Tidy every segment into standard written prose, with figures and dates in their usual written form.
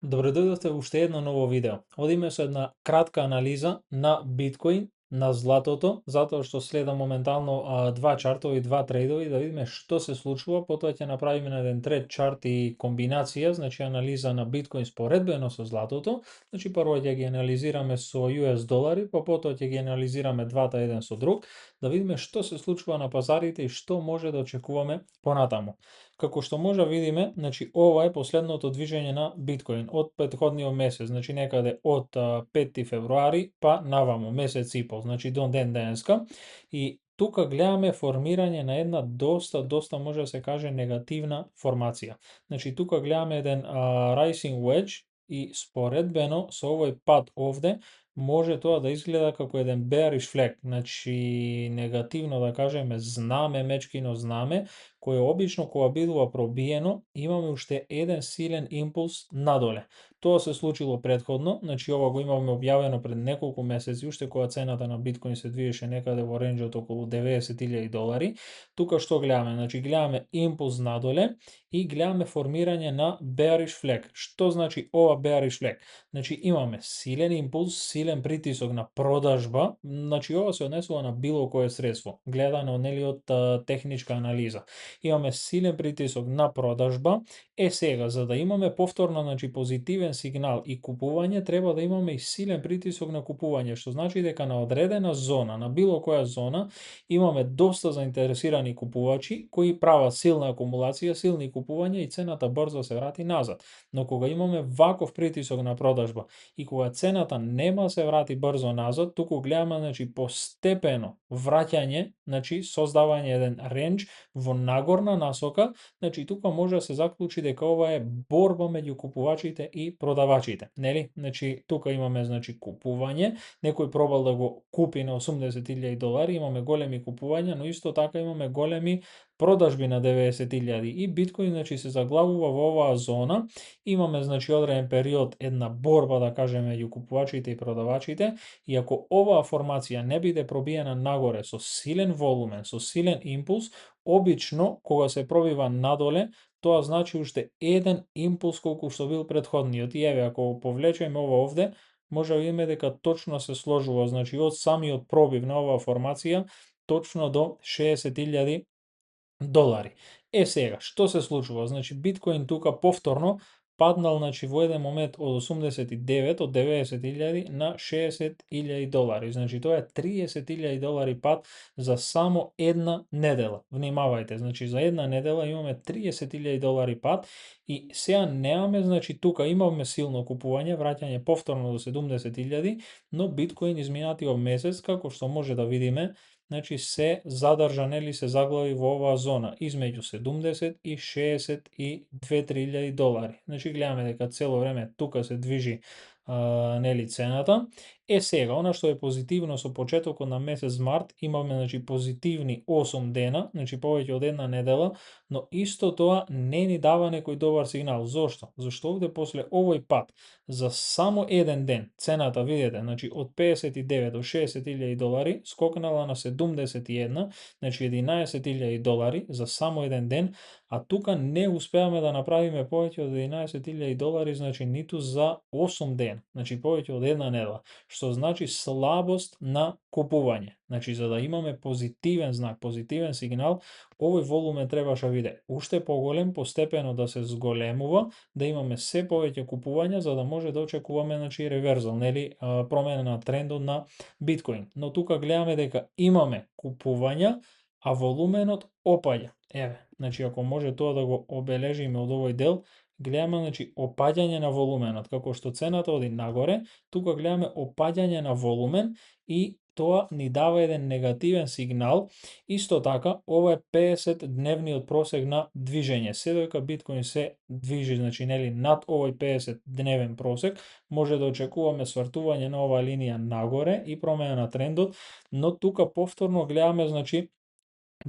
Добре дојдовте во уште едно ново видео. Одиме со една кратка анализа на биткоин, на златото, затоа што следам моментално два чартови, два трейдови, да видиме што се случува, потоа ќе направиме на еден трет чарт и комбинација, значи анализа на биткоин споредбено со златото. Значи прво ќе ги анализираме со US долари, па потоа ќе ги анализираме двата еден со друг, да видиме што се случува на пазарите и што може да очекуваме понатаму. Како што може да видиме, значи ова е последното движење на биткоин од претходниот месец, значи некаде од 5 февруари па наваму, месец и пол, значи до ден денеска. И тука гледаме формирање на една доста може да се каже негативна формација. Значи тука гледаме еден rising wedge и споредбено со овој пат овде може тоа да изгледа како еден bearish flag, значи негативно да кажеме знаме, мечкино знаме, кој обично кога бидува пробиено, имаме уште еден силен импулс надоле. Тоа се случило претходно, значи ова го имавме објавено пред неколку месеци, уште кога цената на биткоин се движеше некаде во ренџот околу $90,000. Тука што гледаме? Значи гледаме импулс надоле и гледаме формирање на bearish flag. Што значи ова bearish flag? Значи имаме силен импулс, силен притисок на продажба, значи ова се однесува на било кое средство, гледано нели од техничка анализа. Имаме силен притисок на продажба. Сега, за да имаме повторно, значи позитивен сигнал и купување, треба да имаме и силен притисок на купување, што значи дека на одредена зона, на било која зона, имаме доста заинтересирани купувачи кои прават силна акумулација, силни купувања и цената брзо се врати назад. Но кога имаме ваков притисок на продажба и кога цената нема се врати брзо назад, туку гледаме значи постепено враќање, значи создавање еден рендж во нагорна насока, значи тука може да се заклучи дека ова е борба меѓу купувачите и продавачите, нели? Значи тука имаме значи купување, некој пробал да го купи на $80,000, имаме големи купувања, но исто така имаме големи продажби на 90,000 и биткоин значи се заглавува во оваа зона. Имаме значи одреден период една борба да кажеме меѓу купувачите и продавачите и ако оваа формација не биде пробиена нагоре со силен волумен, со силен импулс, обично кога се пробива надоле, тоа значи уште еден импулс колку што бил претходниот. И еве ако го повлечеме ова овде, може да видиме дека точно се сложува, значи од самиот пробив на оваа формација точно до $60,000. Сега, што се случува? Значи биткоин тука повторно паднал значи во еден момент од 89, од 90,000 на $60,000. Значи тоа е $30,000 пат за само една недела. Внимавајте, значи за една недела имаме $30,000 пат и сега немаме, значи тука имаме силно купување, враќање повторно до 70,000, но биткоин изминатиот месец, како што може да видиме, значи се задржа, нели се заглави во оваа зона измеѓу 70 и 62-3,000 $. Значи гледаме дека цело време тука се движи нели цената. Сега, она што е позитивно со почетокот на месец март, имаме значи позитивни 8 дена, значи повеќе од една недела, но исто тоа не ни дава некој добар сигнал. Зошто? Зашто овде после овој пат за само еден ден цената, видите, значи од 59 до $60,000 скокнала на 71, значи $11,000 за само еден ден, а тука не успеаме да направиме повеќе од $11,000, значи ниту за 8 ден, значи повеќе од една недела, што значи слабост на купување. Значи за да имаме позитивен знак, позитивен сигнал, овој волумен требаше да биде уште поголем, постепено да се зголемува, да имаме се повеќе купувања за да може да очекуваме значи реверзал, нели промена на трендот на биткоин. Но тука гледаме дека имаме купувања, а волуменот опаѓа. Еве, значи ако може тоа да го обележиме од овој дел, гледаме значи опаѓање на волуменот, како што цената оди нагоре, тука гледаме опаѓање на волумен и тоа ни дава еден негативен сигнал. Исто така, ова е 50-дневниот просек на движење. Се додека биткоин се движи, значи нели над овој 50-дневен просек, може да очекуваме свртување на оваа линија нагоре и промена на трендот, но тука повторно гледаме значи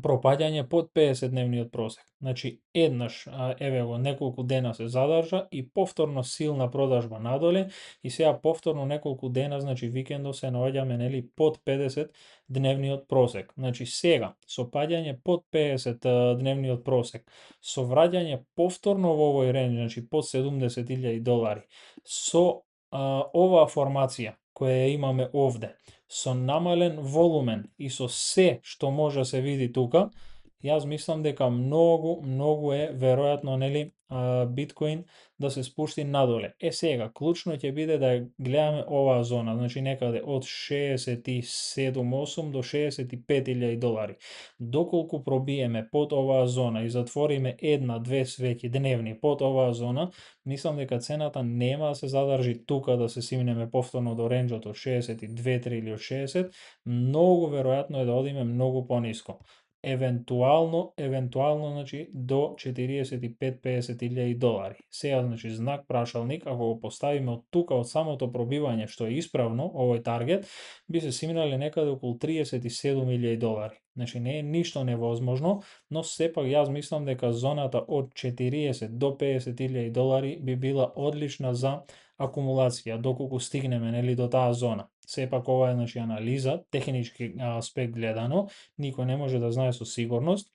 пропаѓање под 50-дневниот просек. Значи, еднаш, еве го, неколку дена се задржа и повторно силна продажба надоле и сега повторно неколку дена, значи викендов се наоѓаме нели под 50-дневниот просек. Значи сега, со паѓање под 50-дневниот просек, со враќање повторно во овој рендж, значи под $70,000, со оваа формација која ја имаме овде, со намален волумен и со се што може да се види тука, јас мислам дека многу е веројатно нели биткоин да се спушти надоле. Сега, клучно ќе биде да ја гледаме оваа зона, значи некаде од 67,8 до $65,000. Доколку пробиеме под оваа зона и затвориме една-две свеќи дневни под оваа зона, мислам дека цената нема да се задржи тука да се симнеме повторно до ренџот од 62-3 или од 60, многу веројатно е да одиме многу пониско. Евентуално, значи, до $45-50,000. Сега, значи, знак прашалник, ако го поставиме од тука, од самото пробивање, што е исправно, овој таргет, би се симнале некаде околу $37,000. Значи, не е ништо невозможно, но сепак јас мислам дека зоната од 40 до $50,000 би била одлична за акумулација, доколку стигнеме нели до таа зона. Сепак ова е, значи, анализа, технички аспект гледано, никој не може да знае со сигурност,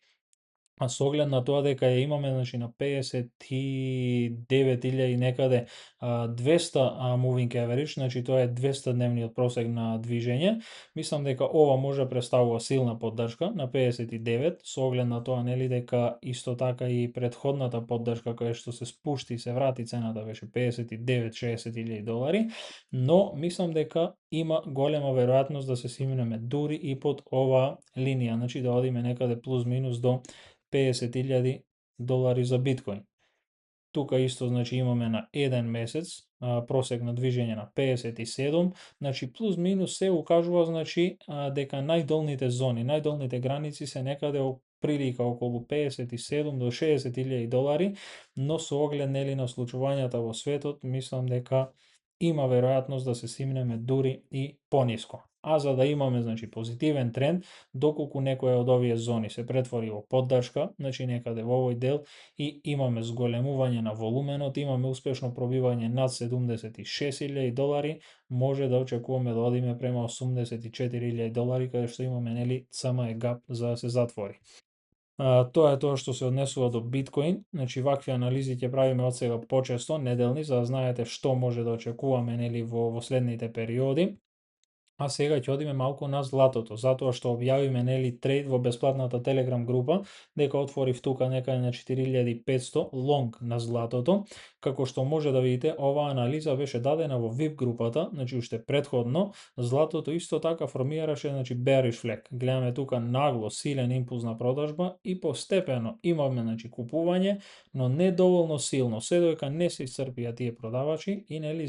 а со оглед на тоа дека ја имаме, значи, на 59,000 некаде 200 moving average, значи тоа е 200-дневниот просек на движење, мислам дека ова може да представува силна поддршка на 59, со оглед на тоа нели дека исто така и претходната поддршка која што се спушти и се врати цената беше 59-60,000 $, но мислам дека има голема веројатност да се симнеме дури и под оваа линија, значи да одиме некаде плюс минус до $50,000 за биткоин. Тука исто, значи, имаме на еден месец просек на движење на 57, значи плюс минус се укажува, значи, дека најдолните зони, најдолните граници се некаде прилика околу 57 до $60,000, но со оглед нели на случувањата во светот, мислам дека има веројатност да се симнеме дури и пониско. А за да имаме, значи, позитивен тренд, доколку некоја од овие зони се претвори во поддршка, значи некаде во овој дел и имаме зголемување на волуменот, имаме успешно пробивање над $76,000, може да очекуваме да одиме према $84,000, каде што имаме нели CME gap за да се затвори. Тоа е тоа што се однесува до биткоин, значи вакви анализи ќе правиме од сега почесто, неделни, за да знаете што може да очекуваме нели во следните периоди. А сега ќе одиме малку на златото, затоа што објавиме нели трейд во бесплатната Telegram група, дека отворив тука некаде на 4500 лонг на златото. Како што може да видите, оваа анализа беше дадена во VIP групата, значи уште претходно, златото исто така формираше, значи, bearish flag. Гледаме тука нагло силен импулс на продажба и постепено имаме, значи, купување, но не доволно силно, се додека не се исцрпија тие продавачи и нели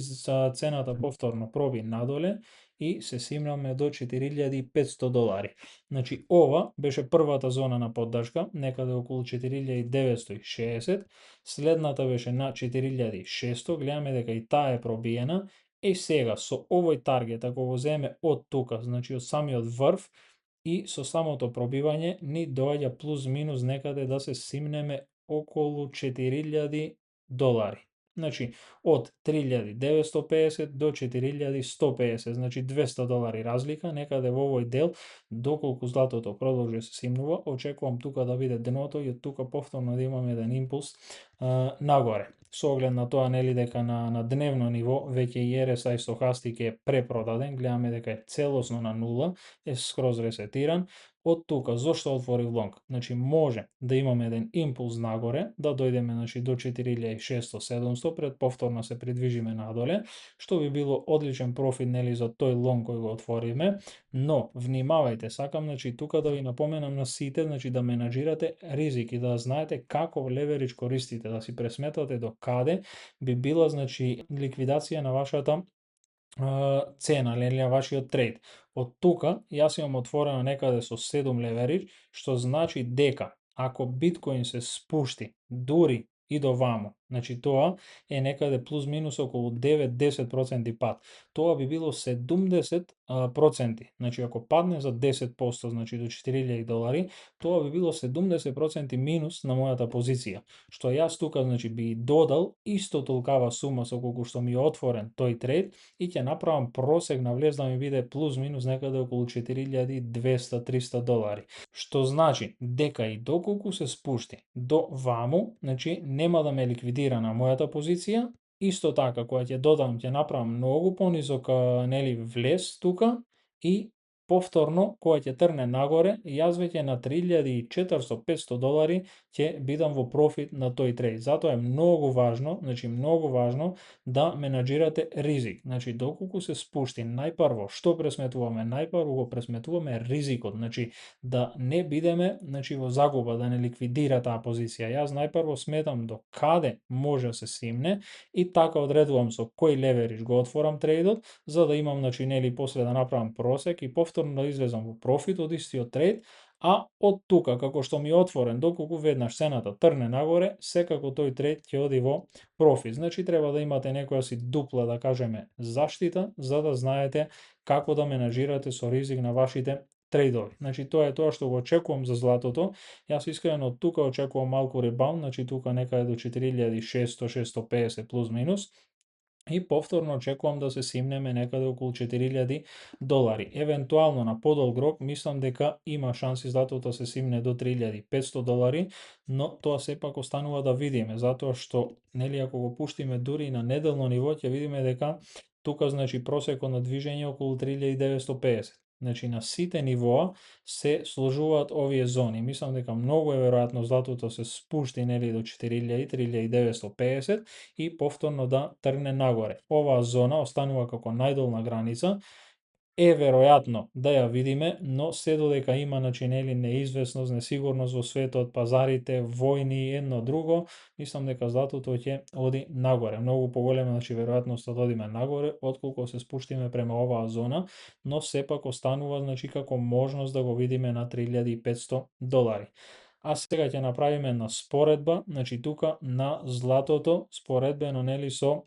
цената повторно проби надоле и се симнаме до $4,500. Значи, ова беше првата зона на поддршка, некаде околу 4,960, следната беше на 4,600, гледаме дека и таа е пробиена, и сега со овој таргет, ако го земеме од тука, значи од самиот врв, и со самото пробивање ни доаѓа плюс минус некаде да се симнеме околу $4,000. Значи, од 3,950 до 4,150, значи $200 разлика, некаде во овој дел, доколку златото продолжи да се симнува, очекувам тука да биде дното и од тука повторно да имаме еден импулс нагоре. Со оглед на тоа, нели, дека на дневно ниво веќе и RSI стохастик е препродаден, гледаме дека е целосно на нула, е скроз ресетиран. Од тука, зошто отворив лонг? Значи, може да имаме еден импулс нагоре, да дојдеме, значи, до 4,600-700, пред повторно се придвижиме надоле, што би било одличен профит, нели, за тој лонг кој го отвориме, но внимавајте, сакам, значи, тука да ви напоменам на сите, значи, да менаџирате ризик и да знаете каков леверидж користите, да си пресметате до каде би била, значи, ликвидација на вашата цена, на вашиот трейд. Од тука, јас имам отворено некаде со 7 леверидж, што значи дека ако биткоин се спушти дури и до ваму, Значи тоа е некаде плюс минус околу 9-10% пад. Тоа би било 70%. Значи ако падне за 10%, значи до $4000, тоа би било 70% минус на мојата позиција. Што јас тука значи би додал исто толкава сума со колку што ми е отворен тој трейд и ќе направам просек на влез да ми биде плюс минус некаде околу $4200-300. Што значи дека и доколку се спушти до ваму, значи нема да ме ликвидира на мојата позиција. Исто така, кога ќе додам, ќе направам многу понизок нели влез тука и повторно кога ќе трне нагоре, јас веќе на $3400-500 ќе бидам во профит на тој трейд. Затоа е многу важно, значи многу важно да менаџирате ризик. Значи доколку се спушти, најпрво што пресметуваме? Најпрво го пресметуваме ризикот, значи да не бидеме значи во загуба, да не ликвидира таа позиција. Јас најпрво сметам до каде може да се симне и така одредувам со кој леверидж го отворам трейдот, за да имам значи нели после да направам просек и повторно да излезам во профит од истиот трейд, а од тука како што ми е отворен, доколку веднаш цената трне нагоре, секако тој трейд ќе оди во профит. Значи треба да имате некоја си дупла, да кажеме, заштита, за да знаете како да менаџирате со ризик на вашите трейдови. Значи тоа е тоа што го очекувам за златото. Јас искрено од тука очекувам малку ребаунд, значи тука некаде до 4600-650 плюс минус. И повторно очекувам да се симнеме некаде околу $4000. Евентуално на подолг рок мислам дека има шанси златото да се симне до $3500, но тоа сепак останува да видиме, затоа што нели ако го пуштиме дури и на неделно ниво, ќе видиме дека тука значи просекот на движење околу 3950. Значи на сите нивоа се сложуваат овие зони. Мислам дека многу е веројатно златото се спушти нели до 4000-3950 и повторно да тргне нагоре. Оваа зона останува како најдолна граница. Е веројатно да ја видиме, но се додека има значи нели неизвестност, несигурност во светот, пазарите, војни, едно друго, мислам дека златото ќе оди нагоре. Многу поголема значи веројатноста да одиме нагоре отколку се спуштиме према оваа зона, но сепак останува значи како можност да го видиме на $3500. А сега ќе направиме една споредба, значи тука на златото, споредбено нели со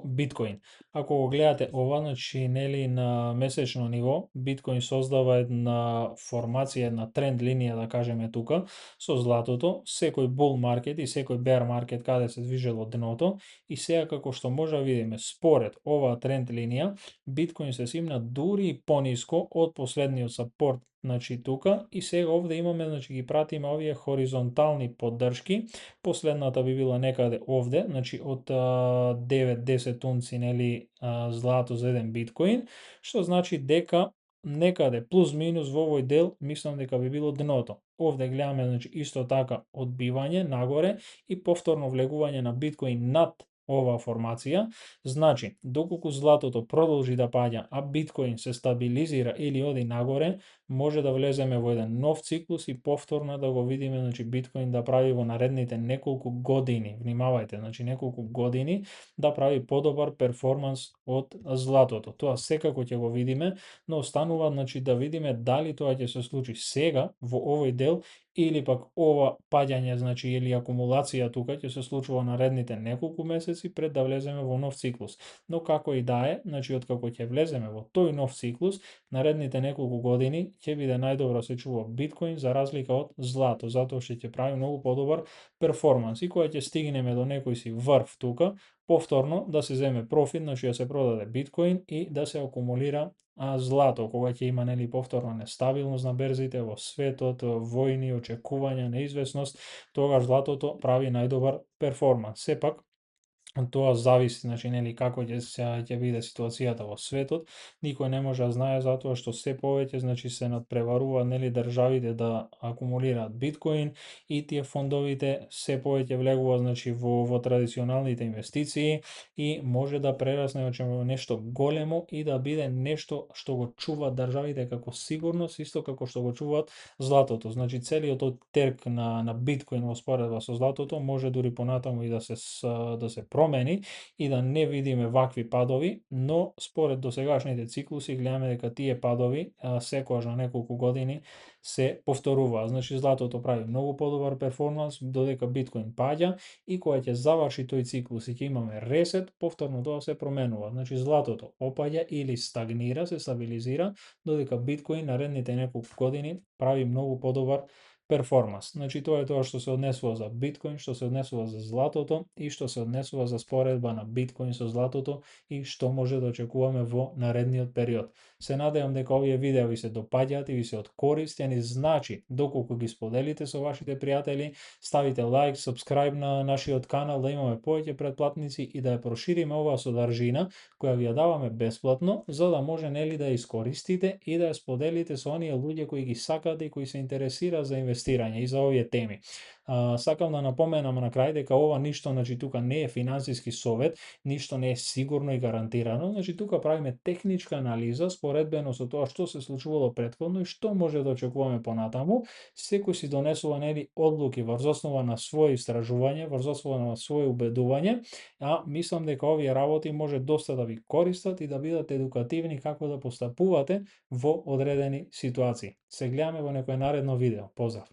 биткоин. Ако го гледате ова, значи нели на месечно ниво, биткоин создава една формација, една тренд линија, да кажеме тука, со златото, секој бул маркет и секој бер маркет каде се движело дното, и сега како што може да видиме, според оваа тренд линија, биткоин се симна дури и пониско од последниот сапорт, значи тука, и сега овде имаме, значи ги пратиме овие хоризонтални поддршки. Последната би била некаде овде, значи од 9-10 унци нели злато за еден биткоин, што значи дека некаде плюс минус во овој дел мислам дека би било дното. Овде гледаме значи исто така одбивање нагоре и повторно влегување на биткоин над оваа формација. Значи, доколку златото продолжи да паѓа, а биткоин се стабилизира или оди нагоре, може да влеземе во еден нов циклус и повторно да го видиме значи биткоин да прави во наредните неколку години, внимавајте, значи неколку години да прави подобар перформанс од златото. Тоа секако ќе го видиме, но останува значи да видиме дали тоа ќе се случи сега во овој дел или пак ова паѓање, значи или акумулација тука ќе се случува наредните неколку месеци пред да влеземе во нов циклус. Но како и да е, значи откако ќе влеземе во тој нов циклус, наредните неколку години ќе биде најдобро се чува биткоин за разлика од злато, затоа што ќе прави многу подобар перформанс. И кога ќе стигнеме до некој си врв тука, повторно да се земе профит, значи да се продаде биткоин и да се акумулира злато, кога ќе има нели повторно нестабилност на берзите во светот, војни, очекувања, неизвестност, тогаш златото прави најдобар перформанс. Сепак тоа зависи, значи нели како ќе биде ситуацијата во светот, никој не може да знае затоа што се повеќе значи се надпреварува нели државите да акумулираат биткоин и тие фондовите се повеќе влегуваат значи во традиционалните инвестиции и може да прерасне значи во нешто големо и да биде нешто што го чува државите како сигурност, исто како што го чуваат златото. Значи целиот трг на биткоин во споредба со златото може дури понатаму и да се промени и да не видиме вакви падови, но според досегашните циклуси гледаме дека тие падови секогаш на неколку години се повторуваат. Значи златото прави многу подобар перформанс, додека биткоин паѓа и кога ќе заврши тој циклус и ќе имаме ресет, повторно тоа се променува. Значи златото опаѓа или стагнира, се стабилизира, додека биткоин наредните неколку години прави многу подобар перформанс. Значи тоа е тоа што се однесува за биткоин, што се однесува за златото и што се однесува за споредба на биткоин со златото и што може да очекуваме во наредниот период. Се надевам дека овие видеа ви се допаѓаат и ви се од корист, ја ни значи доколку ги споделите со вашите пријатели, ставите лайк, сабскрајб на нашиот канал да имаме повеќе претплатници и да ја прошириме оваа содржина која ви ја даваме бесплатно, за да може нели да ја искористите и да ја споделите со оние луѓе кои ги сакате и кои се интересираат за инвестирање и за овие теми. Сакам да напоменам на крај дека ова ништо, значи тука не е финансиски совет, ништо не е сигурно и гарантирано, значи тука правиме техничка анализа споредбено со тоа што се случувало претходно и што може да очекуваме понатаму. Секој си донесува нели одлуки врз основа на своје истражување, врз основа на своје убедување, мислам дека овие работи може доста да ви користат и да бидат едукативни како да постапувате во одредени ситуации. Се гледаме во некој наредно видео. Поздрав!